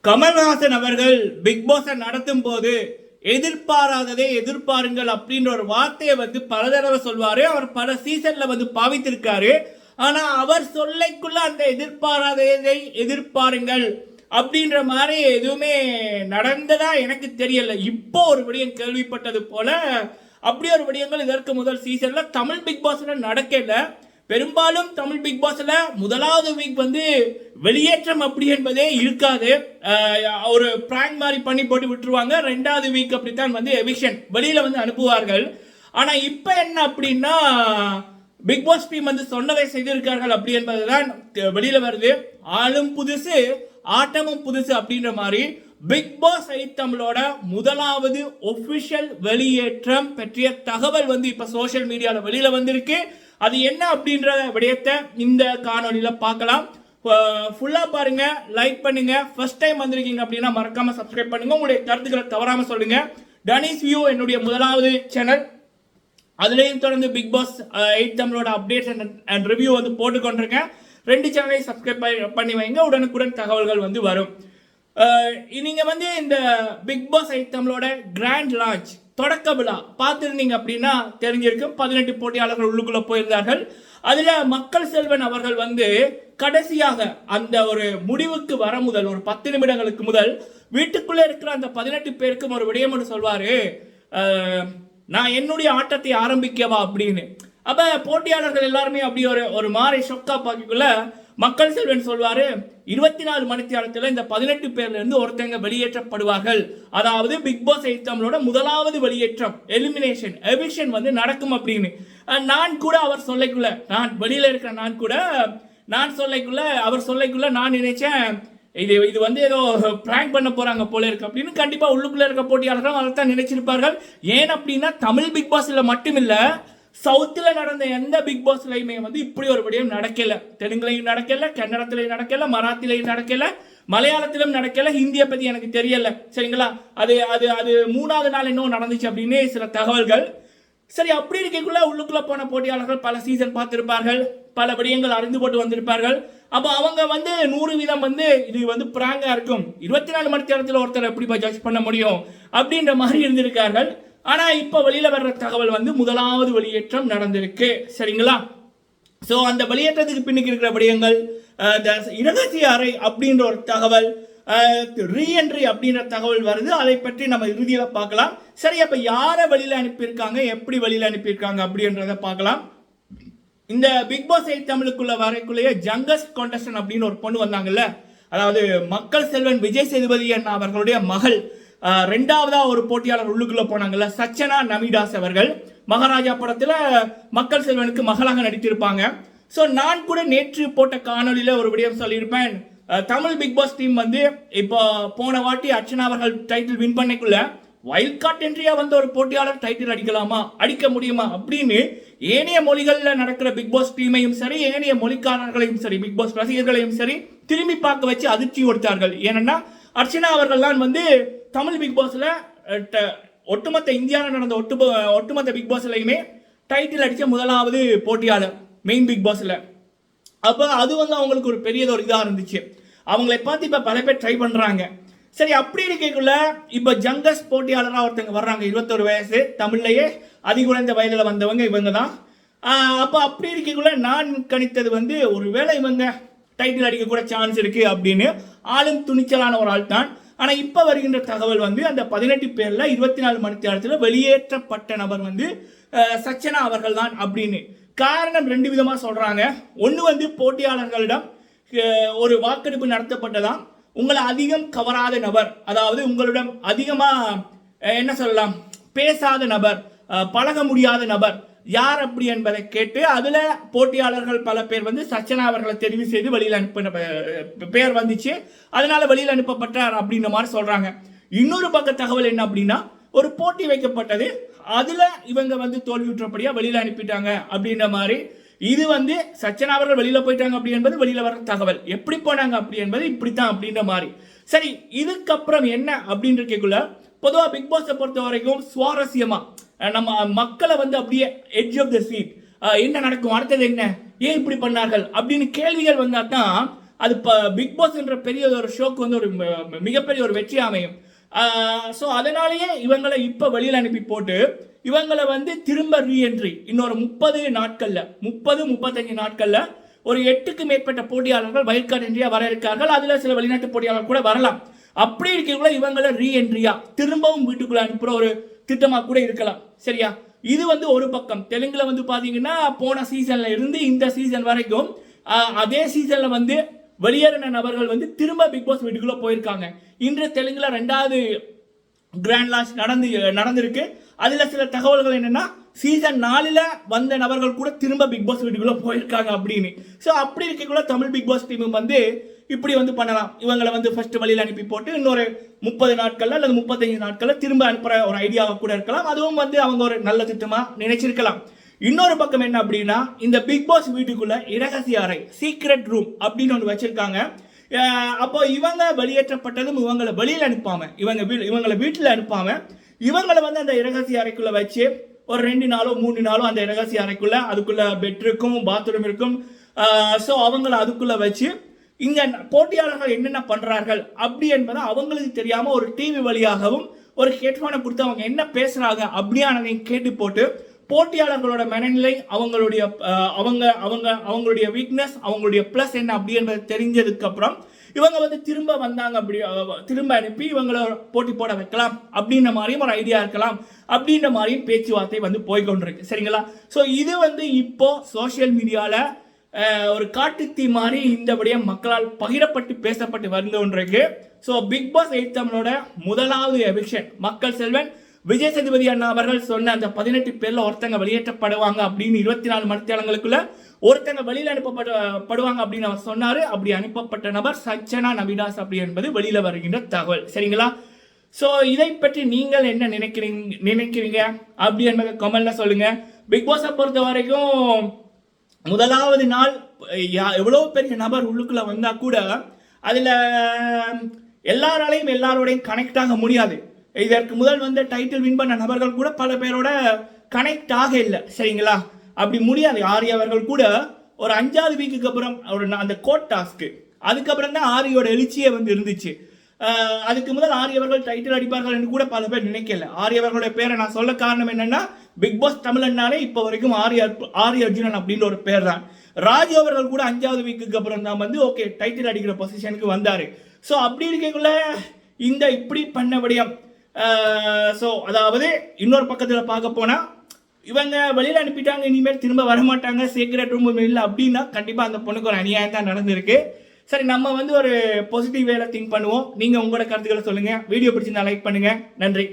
கமல்ஹாசன் அவர்கள் பிக் பாஸை நடத்தும் போது எதிர்பாராததே எதிர்பாருங்கள் அப்படின்ற ஒரு வார்த்தையை பல தடவை சொல்வாரு. அவர் பல சீசன்ல பாவித்திருக்காரு. ஆனா அவர் சொல்லைக்குள்ள அந்த எதிர்பாராததை எதிர்பாருங்கள் அப்படின்ற மாதிரி எதுவுமே நடந்ததா எனக்கு தெரியல. இப்போ ஒரு விடயம் கேள்விப்பட்டது போல அப்படி ஒரு விடயங்கள் இதற்கு முதல் சீசன்ல தமிழ் பிக் பாஸ்ல நடக்கல. பெரும்பாலும் தமிழ் பிக் பாஸ்ல முதலாவது வீக் வெளியேற்றம் அப்படி என்பதே இருக்காது. ஒரு பிராங்க் மாதிரி பண்ணி போட்டு விட்டுருவாங்க. ரெண்டாவது வீக் அப்படித்தான் எவிக்ஷன் வெளியில அனுப்புவார்கள். ஆனா இப்ப என்ன அப்படின்னா பிக் பாஸ் டீம் சொன்னதை செய்திருக்கார்கள் அப்படி என்பதுதான் வெளியில வருது. ஆளும் புதுசு ஆட்டமும் புதுசு அப்படின்ற மாதிரி பிக் பாஸ் தமிழோட முதலாவது ஒபிஷியல் வெளியேற்றம் பற்றிய தகவல் இப்ப சோசியல் மீடியால வெளியில வந்திருக்கு. அது என்ன அப்படின்ற விடயத்தை இந்த காணொலியில பார்க்கலாம். ஃபுல்லா பாருங்க, லைக் பண்ணுங்க. ஃபர்ஸ்ட் டைம் வந்திருக்கீங்க அப்படின்னா மறக்காம சப்ஸ்கிரைப் பண்ணுங்க. உங்களுடைய கருத்துக்களை தவறாம சொல்லுங்க. டனிஸ் வியூ என்னுடைய முதலாவது சேனல். அதுலேயும் தொடர்ந்து பிக் பாஸ் 8 தமிழோட அப்டேட்ஸ் அண்ட் ரிவ்யூ போட்டுக்கொண்டிருக்கேன். 2 சேனலையும் சப்ஸ்கிரைப் பண்ணி வைங்க. உடனுக்குடன் தகவல்கள் வரும். நீங்க இந்த பிக் பாஸ் 8 தமிழோட கிராண்ட் லான்ச் தொடக்க விழா பார்த்துருந்தீங்க அப்படின்னா தெரிஞ்சிருக்கும். 18 போட்டியாளர்கள் உள்ளுக்குள்ள போயிருந்தார்கள். அதுல மக்கள் செல்வன் அவர்கள் கடைசியாக அந்த ஒரு முடிவுக்கு வர முதல் ஒரு 10 நிமிடங்களுக்கு முதல் வீட்டுக்குள்ள இருக்கிற அந்த 18 பேருக்கும் ஒரு விடயம் ஒன்று சொல்வாரு, நான் என்னுடைய ஆட்டத்தை ஆரம்பிக்கவா அப்படின்னு. அப்ப போட்டியாளர்கள் எல்லாருமே அப்படி ஒரு மாதிரி ஷொக்கா பாக்கிக்குள்ள மக்கள் செல்வன் சொல்வாரு, 24 மணி நேரத்தில் இந்த 18 பேர்ல இருந்து ஒருத்தங்க வெளியேற்றப்படுவார்கள். அதாவது பிக் பாஸ் 8 தமிழோட முதலாவது வெளியேற்றம், எலிமினேஷன், எவிக்ஷன் நடக்கும் அப்படின்னு. நான் கூட அவர் சொல்லைக்குள்ள, நான் வெளியில இருக்கிற நான் சொல்லைக்குள்ள அவர் சொல்லைக்குள்ள நான் நினைச்சேன் இது ஏதோ பிராங்க் பண்ண போறாங்க போல இருக்கு அப்படின்னு. கண்டிப்பா உள்ளுக்குள்ள இருக்க போட்டியாளர்கள் அதைத்தான் நினைச்சிருப்பார்கள். ஏன் அப்படின்னா தமிழ் பிக் பாஸ்ல மட்டுமில்ல, சவுத்தில் நடந்த எந்த பிக் பாஸ்லையுமே இப்படி ஒரு விடயம் நடக்கல. தெலுங்குலையும் நடக்கல, கன்னடத்திலையும் நடக்கல, மராத்திலையும் நடக்கல, மலையாளத்திலும் நடக்கல, ஹிந்தியை பத்தி எனக்கு தெரியல. சரிங்களா? அது அது அது 3வது நாள் இன்னும் நடந்துச்சு அப்படின்னு சில தகவல்கள். சரி, அப்படி இருக்கக்குள்ள உள்ளுக்குள்ள போன போட்டியாளர்கள் பல சீசன் பார்த்திருப்பார்கள், பல விடயங்கள் அறிந்து போட்டு வந்திருப்பார்கள். அப்போ அவங்க 100% இது பிராங்கா இருக்கும், 24 மணி நேரத்தில் ஒருத்தர் எப்படி ஜட்ஜ் பண்ண முடியும் அப்படின்ற மாதிரி இருந்திருக்கார்கள். ஆனா இப்ப வெளியில வர்ற தகவல் முதலாவது வெளியேற்றம் நடந்திருக்கு. சரிங்களா? சோ அந்த வெளியேற்றத்துக்கு பின்னுக்கு இருக்கிற விடயங்கள், இரகசிய அறை அப்படின்ற ஒரு தகவல், ரீஎன்ட்ரி அப்படின்ற தகவல் வருது. அதை பற்றி நம்ம இறுதியில பார்க்கலாம். சரி, அப்ப யாரை வெளியில அனுப்பியிருக்காங்க, எப்படி வெளியில அனுப்பியிருக்காங்க அப்படின்றத பார்க்கலாம். இந்த பிக் பாஸ் 8 தமிழுக்குள்ள வரைக்குள்ளேயே ஜங்கஸ்ட் கான்டெஸ்டன்ட் அப்படின்னு ஒரு பொண்ணு வந்தாங்கல்ல, அதாவது மக்கள் செல்வன் விஜய் சேதுபதி அண்ணா அவர்களுடைய மகள். 2வதா ஒரு போட்டியாளர் உள்ளுக்குள்ள போனாங்கல்ல, சச்சனா நமிதாஸ் அவர்கள் மகாராஜா படத்துல மக்கள் செல்வனுக்கு மகளாக நடித்திருப்பாங்க. ஸோ நான் கூட நேற்று போட்ட காணொலியில ஒரு விடயம் சொல்லியிருப்பேன். தமிழ் பிக் பாஸ் டீம் இப்போ போன வாட்டி அர்ச்சனா அவர்கள் டைட்டில் வின் பண்ணிக்குள்ள வைல்ட் கார்ட் என்ட்ரியா ஒரு போட்டியாளர் டைட்டில் அடிக்கலாமா, அடிக்க முடியுமா அப்படின்னு ஏனைய மொழிகளில் நடக்கிற பிக் பாஸ் டீமையும் சரி, ஏனைய மொழிக்காரர்களையும் சரி, பிக் பாஸ் ரசிகர்களையும் சரி திரும்பி பார்க்க வச்சு அதிர்ச்சி கொடுத்தார்கள். ஏனென்னா அர்ச்சனா அவர்கள் தான் தமிழ் பிக் பாஸ்ல ஒட்டுமொத்த இந்தியாவில் நடந்த ஒட்டுமொத்த பிக் பாஸ்லையுமே டைட்டில் அடிச்ச முதலாவது போட்டியாளர் மெயின் பிக் பாஸ்ல. அப்போ அது அவங்களுக்கு ஒரு பெரியதொரு இதாக இருந்துச்சு. அவங்களை பார்த்து இப்போ பல பேர் ட்ரை பண்ணுறாங்க. சரி, அப்படி இருக்கக்குள்ள இப்போ ஜங்கஸ் போட்டியாளராக ஒருத்தங்க வர்றாங்க, 21 வயசு, தமிழ்லையே அதிகுறைந்த வயதில் வந்தவங்க இவங்க தான். அப்போ அப்படி இருக்கக்குள்ள நான் கணித்தது ஒருவேளை இவங்க டைட்டில் அடிக்க கூட சான்ஸ் இருக்கு அப்படின்னு. ஆளும் துணிச்சலான ஒரு ஆள் தான். ஆனா இப்ப வருகின்ற தகவல் அந்த 18 பேர்ல 24 மணி நேரத்தில் வெளியேற்றப்பட்ட நபர் சச்சனா அவர்கள் தான் அப்படின்னு. காரணம் 2 விதமா சொல்றாங்க. ஒன்னு போட்டியாளர்களிடம் ஒரு வாக்கெடுப்பு நடத்தப்பட்டதாம். உங்களை அதிகம் கவராத நபர், அதாவது உங்களிடம் அதிகமா என்ன சொல்லலாம், பேசாத நபர், பழக முடியாத நபர் யார் அப்படி என்பதை கேட்டு அதுல போட்டியாளர்கள் பல பேர் சச்சனா அவர்களை தெரிவு செய்து வெளியில் அனுப்பின பேர் வந்துச்சு. அதனால வெளியில் அனுப்பப்பட்டார் அப்படின்ற மாதிரி சொல்றாங்க. இன்னொரு பக்க தகவல் என்ன அப்படின்னா, ஒரு போட்டி வைக்கப்பட்டது, அதுல இவங்க தோல்வியுற்றபடியா வெளியில அனுப்பிட்டாங்க அப்படின்ற மாதிரி. இது சச்சனா அவர்கள் வெளியில போயிட்டாங்க அப்படி என்பது வெளியில வர தகவல். எப்படி போனாங்க அப்படி என்பது இப்படித்தான் அப்படின்ற மாதிரி. சரி, இதுக்கப்புறம் என்ன அப்படின்னு கேட்கல. பொதுவா பிக் பாஸை பொறுத்த வரைக்கும் சுவாரஸ்யமா நம்ம மக்களை அப்படியே எட்ஜ் ஆஃப் த சீட், என்ன நடக்கும், அடுத்தது என்ன, ஏன் இப்படி பண்ணார்கள் அப்படின்னு கேள்விகள் வந்தா தான் அது பிக் பாஸ்ன்ற பெரிய ஒரு ஷோக்கு வந்து ஒரு மிகப்பெரிய ஒரு வெற்றி அமையும். ஸோ அதனாலேயே இவங்களை இப்போ வெளியில் அனுப்பி போட்டு இவங்களை வந்து திரும்ப ரீஎன்ட்ரி இன்னொரு 35 நாட்களில் ஒரு 8க்கு மேற்பட்ட போட்டியாளர்கள் வைல்ட் கார்டு என்ட்ரியா வர இருக்கார்கள். அதில் சில வெளிநாட்டு போட்டியாளர்கள் கூட வரலாம். அப்படி இருக்கக்குள்ள இவங்களை ரீஎன்ட்ரியா திரும்பவும் வீட்டுக்குள்ள அனுப்புற ஒரு திட்டமாக கூட இருக்கலாம். சரியா? இது வந்து ஒரு பக்கம். தெலுங்குல வந்து பாத்தீங்கன்னா போன சீசன்ல இருந்து இந்த சீசன் வரைக்கும் அதே சீசன்ல வந்து வெளியேறின நபர்கள் வந்து திரும்ப பிக் பாஸ் வீட்டுக்குள்ள போயிருக்காங்க. இன்று தெலுங்குல 2வது கிராண்ட் லான்ச் நடந்திருக்கு. அதுல சில தகவல்கள் என்னன்னா சீசன் 4ல வந்த நபர்கள் கூட திரும்ப பிக் பாஸ் வீட்டுக்குள்ள போயிருக்காங்க அப்படின்னு. ஸோ அப்படி இருக்கக்குள்ள தமிழ் பிக் பாஸ் டீம் வந்து இப்படி வந்து பண்ணலாம். இவங்களை வந்து ஃபர்ஸ்ட் வழியில் அனுப்பி போட்டு இன்னொரு 30 நாட்கள்ல அல்லது 35 நாட்கள்ல திரும்ப அனுப்புற ஒரு ஐடியாவை கூட இருக்கலாம். அதுவும் வந்து அவங்க ஒரு நல்ல திட்டமா நினைச்சிருக்கலாம். இன்னொரு பக்கம் என்ன அப்படின்னா இந்த பிக் பாஸ் வீட்டுக்குள்ள இரகசிய அறை சீக்ரெட் ரூம் அப்படின்னு ஒன்று வச்சிருக்காங்க. அப்போ இவங்க வெளியேற்றப்பட்டதும் இவங்களை வெளியில் அனுப்பாம இவங்களை வீட்டில் அனுப்பாம இவங்களை வந்து அந்த இரகசிய அறைக்குள்ள வச்சு ஒரு 2 நாளோ 3 நாளோ அந்த இரகசிய அறைக்குள்ள அதுக்குள்ள பெட் இருக்கும், பாத்ரூம் இருக்கும். ஸோ அவங்கள அதுக்குள்ள வச்சு இங்க போட்டியாளர்கள் என்னென்ன பண்றார்கள் அப்படி என்பதை அவங்களுக்கு தெரியாம ஒரு டிவி வழியாகவும் ஒரு ஹெட்ஃபோனை கொடுத்து அவங்க என்ன பேசுறாங்க அப்படியானதை கேட்டு போட்டு போட்டியாளர்களோட மனநிலை அவங்களுடைய வீக்னஸ் அவங்களுடைய பிளஸ் என்ன அப்படி என்பது தெரிஞ்சதுக்கு அப்புறம் இவங்க வந்து திரும்ப வந்தாங்க அப்படி திரும்ப அனுப்பி இவங்களை போட்டி போட வைக்கலாம் அப்படின்ற மாதிரியும் ஒரு ஐடியா இருக்கலாம். அப்படின்ற மாதிரியும் பேச்சுவார்த்தை வந்து போய்கொண்டிருக்கு. சரிங்களா? ஸோ இது வந்து இப்போ சோசியல் மீடியால ஒரு காட்டுத்தீ மாதிரி இந்தபடியே மக்களால் பகிரப்பட்டு பேசப்பட்டு வந்து ஒன்றிருக்கு. ஸோ பிக் பாஸ் 8 தமிழோட முதலாவது எவிக்ஷன் மக்கள் செல்வன் விஜய் சேதுபதி அண்ணா அவர்கள் சொன்ன அந்த 18 பேர்ல ஒருத்தங்க வெளியேற்றப்படுவாங்க அப்படின்னு 24 மணித்தியாலங்களுக்குள்ள ஒருத்தங்க வெளியில் அனுப்பப்படுவாங்க அப்படின்னு அவர் சொன்னாரு. அப்படி அனுப்பப்பட்ட நபர் சச்சனா நபிதாஸ் அப்படி என்பது வெளியில வருகின்ற தகவல். சரிங்களா? ஸோ இதை பற்றி நீங்கள் என்ன நினைக்கிறீங்க அப்படி என்பதை கமெண்ட்ல சொல்லுங்க. பிக் பாஸை பொறுத்த வரைக்கும் முதலாவது நாள் எவ்வளவு பெரிய நபர் உள்ளுக்குள்ள வந்தா கூட அதுல எல்லாரோடையும் கனெக்ட் ஆக முடியாது. இதற்கு முதல் வந்து டைட்டில் வின் பண்ண நபர்கள் கூட பல பேரோட கனெக்ட் ஆக இல்லை. சரிங்களா? அப்படி முடியாது. ஆரிய அவர்கள் கூட ஒரு 5வது வீக்குக்கு அப்புறம் அந்த கோட் டாஸ்க்கு அதுக்கப்புறம் தான் ஆரியோட எழுச்சியே வந்து இருந்துச்சு. அதுக்கு முதல் ஆரியவர்கள் டைட்டில் அடிப்பார்கள் என்று கூட பல பேர் நினைக்கல. ஆரியவர்களுடைய பேரை நான் சொல்ல காரணம் என்னன்னா பிக் பாஸ் தமிழ்னாலே இப்போ வரைக்கும் ஆரிய அர்ஜுனன் அப்படின்ற ஒரு பேர் தான். ராஜு அவர்கள் கூட 5வது வீக்குக்கு அப்புறம் தான் வந்து ஓகே டைட்டில் அடிக்கிற பொசிஷனுக்கு வந்தாரு. ஸோ அப்படி இருக்கக்குள்ள இந்த இப்படி பண்ண விடயம். ஸோ அதாவது இன்னொரு பக்கத்தில் பார்க்க போனா இவங்க வெளியில் அனுப்பிட்டாங்க, இனிமேல் திரும்ப வரமாட்டாங்க, சீக்கிரட் ரூம் இல்லை அப்படின்னா கண்டிப்பாக அந்த பொண்ணுக்கு ஒரு அநியாயம் தான் நடந்திருக்கு. சரி, நம்ம வந்து ஒரு பாசிட்டிவ் வேலை திங்க் பண்ணுவோம். நீங்கள் உங்களோட கருத்துக்களை சொல்லுங்கள். வீடியோ பிடிச்சிருந்தா லைக் பண்ணுங்கள். நன்றி.